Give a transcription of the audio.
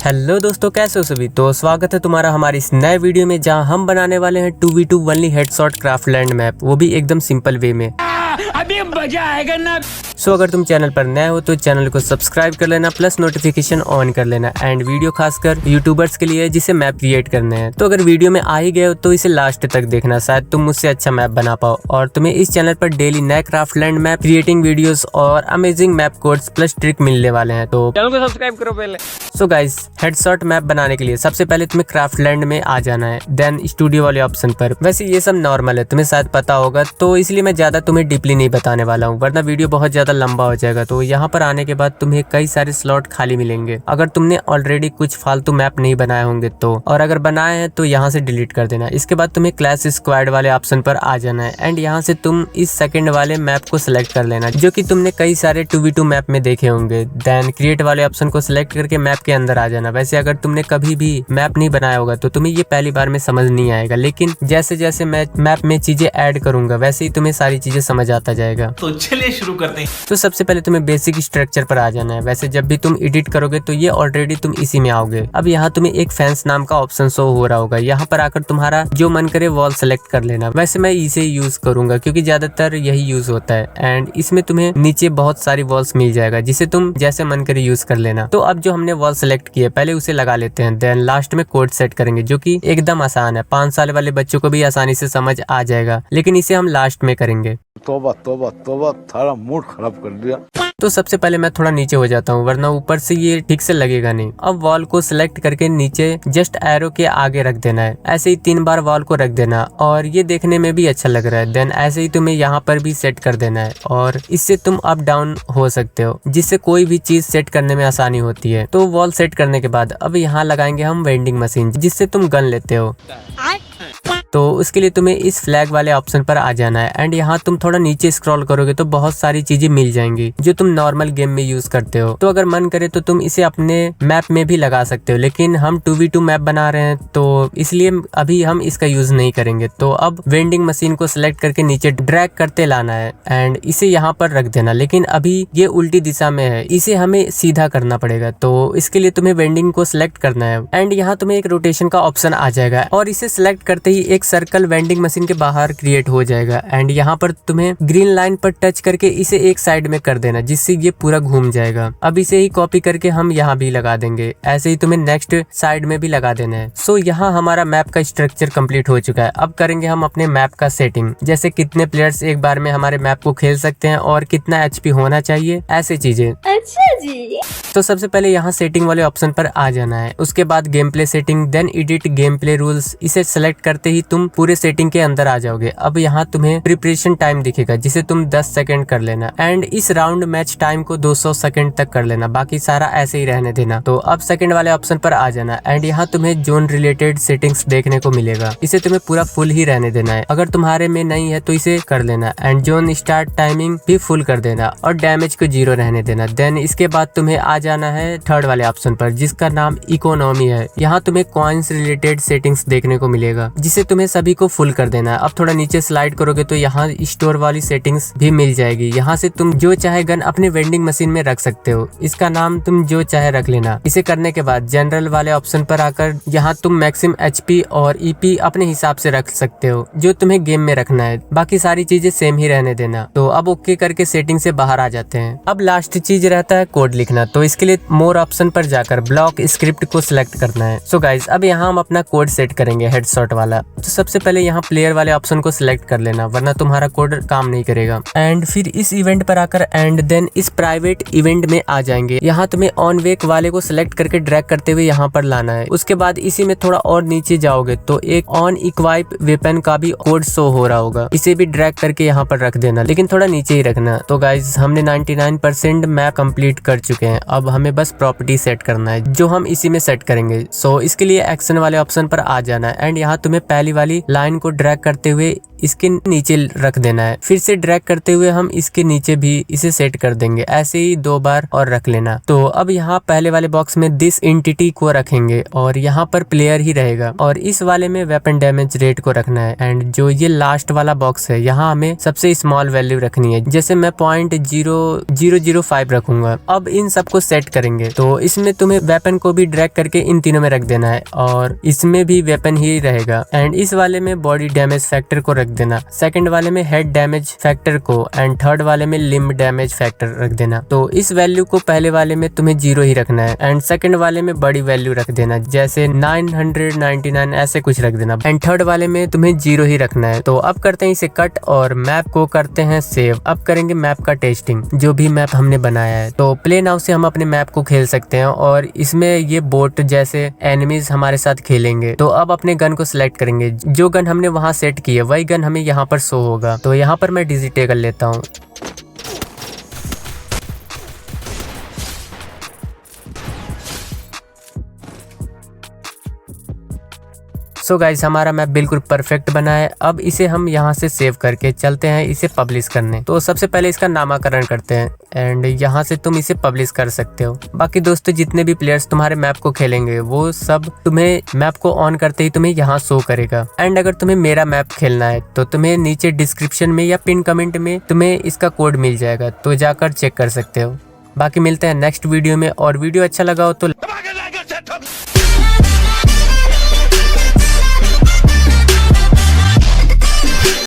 Hello दोस्तों, कैसे हो सभी। तो स्वागत है तुम्हारा हमारे इस नए वीडियो में, जहां हम बनाने वाले हैं 2v2 only headshot Craftland map, वो भी एकदम सिंपल वे में। अभी मजा आएगा ना। सो अगर तुम चैनल पर नए हो तो चैनल को सब्सक्राइब कर लेना, प्लस नोटिफिकेशन ऑन कर लेना। एंड वीडियो खासकर यूट्यूबर्स के लिए जिसे मैप क्रिएट करने हैं। तो अगर वीडियो में आ ही गए हो तो इसे लास्ट तक देखना, शायद तुम मुझसे अच्छा मैप बना पाओ। और तुम्हें इस चैनल पर डेली नए क्राफ्टलैंड मैप क्रिएटिंग वीडियोस और amazing map codes plus trick मिलने वाले हैं। तो चैनल को सब्सक्राइब करो पहले। सो गाइस, हेडशॉट मैप बनाने के लिए सबसे पहले तुम्हें क्राफ्टलैंड में आ जाना है, देन स्टूडियो वाले ऑप्शन पर। वैसे ये सब नॉर्मल है, तुम्हें शायद पता होगा, तो इसलिए मैं ज्यादा तुम्हें डीपली नहीं बताने वाला हूँ, वरना वीडियो बहुत ज्यादा लंबा हो जाएगा। तो यहाँ पर आने के बाद तुम्हें कई सारे स्लॉट खाली मिलेंगे, अगर तुमने ऑलरेडी कुछ फालतू मैप नहीं बनाए होंगे तो। और अगर बनाए हैं तो यहाँ से डिलीट कर देना। इसके बाद तुम्हें क्लैश स्क्वाड वाले ऑप्शन पर आ जाना है, एंड यहाँ से तुम इस सेकंड वाले मैप को सिलेक्ट कर लेना, जो कि तुमने कई सारे 2v2 मैप में देखे होंगे। देन क्रिएट वाले ऑप्शन को सिलेक्ट करके मैप के अंदर आ जाना। वैसे अगर तुमने कभी भी मैप नहीं बनाया होगा तो तुम्हें ये पहली बार में समझ नहीं आएगा, लेकिन जैसे जैसे मैं मैप में चीजें ऐड करूंगा वैसे ही तुम्हें सारी चीजें समझ आता जाएगा। तो चलिए शुरू करते हैं। तो सबसे पहले तुम्हें बेसिक स्ट्रक्चर पर आ जाना है। वैसे जब भी तुम एडिट करोगे तो ये ऑलरेडी तुम इसी में आओगे। अब यहाँ तुम्हें एक फेंस नाम का ऑप्शन शो हो रहा होगा, यहाँ पर आकर तुम्हारा जो मन करे वॉल सेलेक्ट कर लेना। वैसे मैं इसे यूज करूंगा क्योंकि ज्यादातर यही यूज होता है, एंड इसमें तुम्हें नीचे बहुत सारी वॉल्स मिल जाएगा, जिसे तुम जैसे मन करे यूज कर लेना। तो अब जो हमने वॉल सेलेक्ट की है पहले उसे लगा लेते हैं, देन लास्ट में कोड सेट करेंगे, जो कि एकदम आसान है। 5 साल वाले बच्चों को भी आसानी से समझ आ जाएगा, लेकिन इसे हम लास्ट में करेंगे। तोबा तोबा तोबा, थारा मूड खराब कर दिया। तो सबसे पहले मैं थोड़ा नीचे हो जाता हूँ, वरना ऊपर से ये ठीक से लगेगा नहीं। अब वॉल को सिलेक्ट करके नीचे जस्ट एरो के आगे रख देना है। ऐसे ही 3 बार वॉल को रख देना, और ये देखने में भी अच्छा लग रहा है। देन ऐसे ही तुम्हें यहाँ पर भी सेट कर देना है, और इससे तुम अप डाउन हो सकते हो, जिससे कोई भी चीज सेट करने में आसानी होती है। तो वॉल सेट करने के बाद अब यहाँ लगाएंगे हम वेंडिंग मशीन, जिससे तुम गन लेते हो। तो उसके लिए तुम्हें इस फ्लैग वाले ऑप्शन पर आ जाना है, एंड यहाँ तुम थोड़ा नीचे स्क्रॉल करोगे तो बहुत सारी चीजें मिल जाएंगी जो तुम नॉर्मल गेम में यूज करते हो। तो अगर मन करे तो तुम इसे अपने मैप में भी लगा सकते हो, लेकिन हम 2v2 मैप बना रहे हैं तो इसलिए अभी हम इसका यूज नहीं करेंगे। तो अब वेंडिंग मशीन को सिलेक्ट करके नीचे ड्रैग करते लाना है, एंड इसे यहाँ पर रख देना। लेकिन अभी ये उल्टी दिशा में है, इसे हमें सीधा करना पड़ेगा। तो इसके लिए तुम्हें वेंडिंग को सिलेक्ट करना है, एंड यहाँ तुम्हें एक रोटेशन का ऑप्शन आ जाएगा, और इसे सिलेक्ट करते ही एक सर्कल वेंडिंग मशीन के बाहर क्रिएट हो जाएगा। एंड यहाँ पर तुम्हें ग्रीन लाइन पर टच करके इसे एक साइड में कर देना, जिससे ये पूरा घूम जाएगा। अब इसे ही कॉपी करके हम यहाँ भी लगा देंगे। ऐसे ही तुम्हें नेक्स्ट साइड में भी लगा देना है। सो यहाँ हमारा मैप का स्ट्रक्चर कंप्लीट हो चुका है। अब करेंगे हम अपने मैप का सेटिंग, जैसे कितने प्लेयर्स एक बार में हमारे मैप को खेल सकते हैं और कितना एचपी होना चाहिए, ऐसे चीजें। अच्छा जी। तो सबसे पहले यहाँ सेटिंग वाले ऑप्शन पर आ जाना है, उसके बाद game play setting, then edit game play rules. इसे सेलेक्ट करते ही तुम पूरे सेटिंग के अंदर आ जाओगे। अब यहाँ तुम्हें प्रिपरेशन टाइम दिखेगा, जिसे तुम 10 सेकंड कर लेना, एंड इस राउंड मैच टाइम को 200 सेकंड तक कर लेना, बाकी सारा ऐसे ही रहने देना। तो अब सेकंड वाले ऑप्शन पर आ जाना, एंड यहाँ तुम्हें जोन रिलेटेड सेटिंग्स देखने को मिलेगा, इसे तुम्हें पूरा फुल ही रहने देना है। अगर तुम्हारे में नहीं है तो इसे कर लेना, एंड जोन स्टार्ट टाइमिंग भी फुल कर देना, और डैमेज को 0 रहने देना। देन इसके बाद तुम्हें आ जाना है थर्ड वाले ऑप्शन पर, जिसका नाम इकोनॉमी है। यहाँ तुम्हें कॉइन्स रिलेटेड सेटिंग्स देखने को मिलेगा, जिसे तुम्हें सभी को फुल कर देना है। अब थोड़ा नीचे स्लाइड करोगे तो यहाँ स्टोर वाली सेटिंग्स भी मिल जाएगी। यहाँ से तुम जो चाहे गन अपने वेंडिंग मशीन में रख सकते हो, इसका नाम तुम जो चाहे रख लेना। इसे करने के बाद जनरल वाले ऑप्शन पर आकर यहाँ तुम मैक्सिमम एचपी और ईपी अपने हिसाब से रख सकते हो, जो तुम्हें गेम में रखना है। बाकी सारी चीजें सेम ही रहने देना। तो अब ओके करके सेटिंग से बाहर आ जाते हैं। अब लास्ट चीज रहता है कोड लिखना, तो इसके लिए मोर ऑप्शन पर जाकर ब्लॉक स्क्रिप्ट को सिलेक्ट करना है। सो गाइज, अब यहाँ हम अपना कोड सेट करेंगे हेडशॉट वाला। तो सबसे पहले यहाँ प्लेयर वाले ऑप्शन को सिलेक्ट कर लेना, वरना तुम्हारा कोड काम नहीं करेगा। एंड फिर इस इवेंट पर आकर एंड देन इस प्राइवेट इवेंट में आ जाएंगे। यहाँ तुम्हें ऑन वेक वाले को सिलेक्ट करके ड्रैग करते हुए यहाँ पर लाना है। उसके बाद इसी में थोड़ा और नीचे जाओगे तो एक ऑन इक्वाइप वेपन का भी कोड शो हो रहा होगा, इसे भी ड्रैग करके यहाँ पर रख देना, लेकिन थोड़ा नीचे ही रखना। तो गाइज, हमने 99% मैप कंप्लीट कर चुके हैं। अब हमें बस प्रॉपर्टी सेट करना है, जो हम इसी में सेट करेंगे। सो इसके लिए एक्शन वाले ऑप्शन पर आ जाना है, एंड यहाँ तुम्हें पहली वाली लाइन को ड्रैग करते हुए इसके नीचे रख देना है। फिर से ड्रैग करते हुए हम इसके नीचे भी इसे सेट कर देंगे, ऐसे ही 2 बार और रख लेना। तो अब यहाँ पहले वाले बॉक्स में दिस एंटिटी को रखेंगे और यहाँ पर प्लेयर ही रहेगा, और इस वाले में वेपन डैमेज रेट को रखना है। एंड जो ये लास्ट वाला बॉक्स है यहाँ हमें सबसे स्मॉल वैल्यू रखनी है, जैसे मैं 0.0005 रखूंगा। अब इन सबको सेट करेंगे, तो इसमें तुम्हें वेपन को भी ड्रैग करके इन तीनों में रख देना है, और इसमें भी वेपन ही रहेगा। एंड इस वाले में बॉडी डैमेज फैक्टर को रख देना, सेकंड वाले में हेड डैमेज फैक्टर को, एंड थर्ड वाले में लिम्ब डैमेज फैक्टर रख देना। तो इस वैल्यू को पहले वाले में तुम्हें 0 ही रखना है, एंड सेकंड वाले में बड़ी वैल्यू रख देना, जैसे 999 ऐसे कुछ रख देना, एंड थर्ड वाले में तुम्हें 0 ही रखना है। तो अब करते हैं इसे कट और मैप को करते हैं सेव। अब करेंगे मैप का टेस्टिंग, जो भी मैप हमने बनाया है। तो प्ले नाउ से हम अपने मैप को खेल सकते हैं, और इसमें ये बोट जैसे एनिमीज हमारे साथ खेलेंगे। तो अब अपने गन को सिलेक्ट करेंगे, जो गन हमने वहां सेट की है वही गन हमें यहाँ पर शो होगा। तो यहाँ पर मैं डिजिटेबल लेता हूँ। सो गाइस, हमारा मैप बिल्कुल परफेक्ट बना है। अब इसे हम यहाँ से सेव करके चलते हैं इसे पब्लिश करने। तो सबसे पहले इसका नामकरण करते हैं, एंड यहाँ से तुम इसे पब्लिश कर सकते हो। बाकी दोस्तों, जितने भी प्लेयर्स तुम्हारे मैप को खेलेंगे वो सब तुम्हें मैप को ऑन करते ही तुम्हें यहाँ शो करेगा। एंड अगर तुम्हें मेरा मैप खेलना है तो तुम्हें नीचे डिस्क्रिप्शन में या पिन कमेंट में तुम्हें इसका कोड मिल जाएगा, तो जाकर चेक कर सकते हो। बाकी मिलते हैं नेक्स्ट वीडियो में, और वीडियो अच्छा लगा हो तो